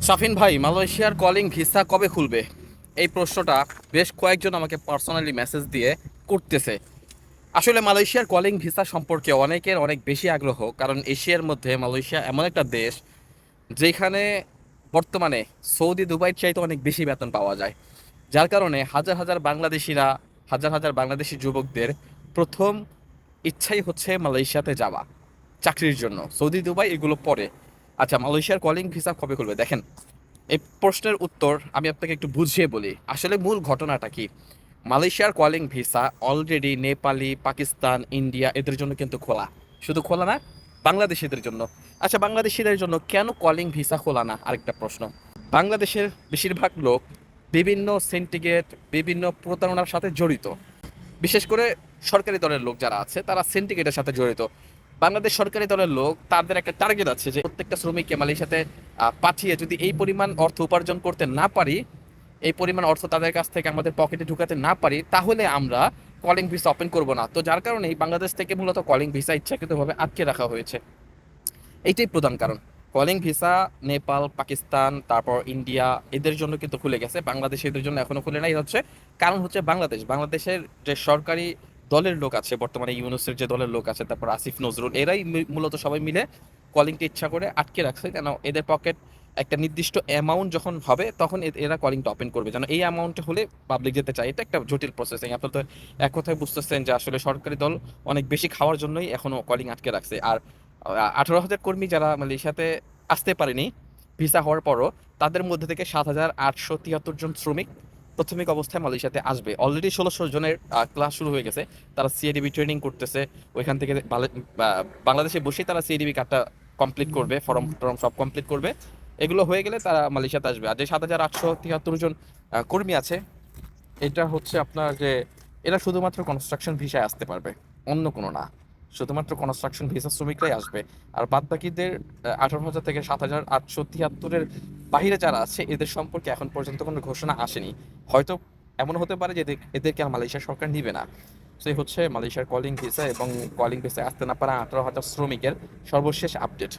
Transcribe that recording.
শাফিন ভাই, মালয়েশিয়ার calling visa কবে খুলবে? এই প্রশ্নটা বেশ কয়েকজন আমাকে পার্সোনালি মেসেজ দিয়ে করতেছে। আসলে মালয়েশিয়ার কলিং ভিসা সম্পর্কে অনেকের অনেক বেশি আগ্রহ, কারণ এশিয়ার মধ্যে মালয়েশিয়া এমন একটা দেশ যেখানে বর্তমানে সৌদি দুবাইয়ের চাইতে অনেক বেশি বেতন পাওয়া যায়। যার কারণে হাজার হাজার বাংলাদেশিরা, হাজার হাজার বাংলাদেশি যুবকদের প্রথম ইচ্ছাই হচ্ছে মালয়েশিয়াতে যাওয়া চাকরির জন্য। সৌদি দুবাই এগুলো পরে। আচ্ছা, মালয়েশিয়ার কলিং ভিসা কবে খুলবে? দেখেন, এই প্রশ্নের উত্তর আমি আপনাকে একটু বুঝিয়ে বলি। আসলে মূল ঘটনাটা কি, মালয়েশিয়ার calling visa already Nepali, Pakistan, India এদের জন্য কিন্তু খোলা। শুধু খোলা না, বাংলাদেশিদের জন্য। আচ্ছা, বাংলাদেশিদের জন্য কেন কলিং ভিসা খোলা না? আরেকটা প্রশ্ন। বাংলাদেশের বেশিরভাগ লোক বিভিন্ন সিন্ডিকেট, বিভিন্ন প্রতারণার সাথে জড়িত। বিশেষ করে সরকারি দলের লোক যারা আছে তারা সিন্ডিকেটের সাথে জড়িত। বাংলাদেশ সরকারি দলের লোক, তাদের একটা টার্গেট আছে যে প্রত্যেকটা শ্রমিককে মালয়েশিয়াতে পাঠিয়ে যদি এই পরিমাণ অর্থ উপার্জন করতে না পারি, এই পরিমাণ অর্থ তাদের কাছ থেকে আমাদের পকেটে ঢুকাতে না পারি, তাহলে আমরা কলিং ভিসা ওপেন করব না। তো যার কারণেই বাংলাদেশ থেকে মূলত কলিং ভিসা ইচ্ছাকৃতভাবে আটকে রাখা হয়েছে। এইটাই প্রধান কারণ। কলিং ভিসা নেপাল, পাকিস্তান, তারপর ইন্ডিয়া এদের জন্য কিন্তু খুলে গেছে, বাংলাদেশ এদের জন্য এখনো খুলে নাই। হচ্ছে কারণ হচ্ছে বাংলাদেশের যে সরকারি দলের লোক আছে, বর্তমানে ইউনূসের যে দলের লোক আছে, তারপর আসিফ নজরুল, এরাই মূলত সবাই মিলে কলিংটা ইচ্ছা করে আটকে রাখছে, কেন এদের পকেট একটা নির্দিষ্ট অ্যামাউন্ট যখন হবে তখন এরা কলিংটা ওপেন করবে, যেন এই অ্যামাউন্টে হলে পাবলিক যেতে চায়। এটা একটা জটিল প্রসেসিং। আপনার তো এক কথায় বুঝতেছেন যে আসলে সরকারি দল অনেক বেশি খাওয়ার জন্যই এখনো কলিং আটকে রাখছে। আর 18,000 কর্মী যারা মালয়েশিয়াতে আসতে পারেনি ভিসা হওয়ার পরও, তাদের মধ্যে থেকে 7,873 জন শ্রমিক প্রাথমিক অবস্থায় মালয়েশিয়াতে আসবে। অলরেডি 1,600 জনের ক্লাস শুরু হয়ে গেছে। তারা সিএডিবি ট্রেনিং করতেছে। ওইখান থেকে বাংলাদেশে বসেই তারা সিএডিবি কার্ডটা কমপ্লিট করবে, ফর্ম টর্ম সব কমপ্লিট করবে। এগুলো হয়ে গেলে তারা মালয়েশিয়াতে আসবে। আর যে 7,873 জন কর্মী আছে, এটা হচ্ছে আপনার যে এরা শুধুমাত্র কনস্ট্রাকশন ভিসায় আসতে পারবে, অন্য কোনো না। শুধুমাত্র কনস্ট্রাকশন ভিসা শ্রমিকরাই আসবে। আর বাদ বাকিদের 18,000 থেকে 7,873-এর বাহিরে যারা আছে, এদের সম্পর্কে এখন পর্যন্ত কোনো ঘোষণা আসেনি। হয়তো এমন হতে পারে যে এদেরকে আর মালয়েশিয়া সরকার নিবে না। সেই হচ্ছে মালয়েশিয়ার কলিং ভিসা এবং কলিং ভিসায় আসতে না পারা 18,000 শ্রমিকের সর্বশেষ আপডেট।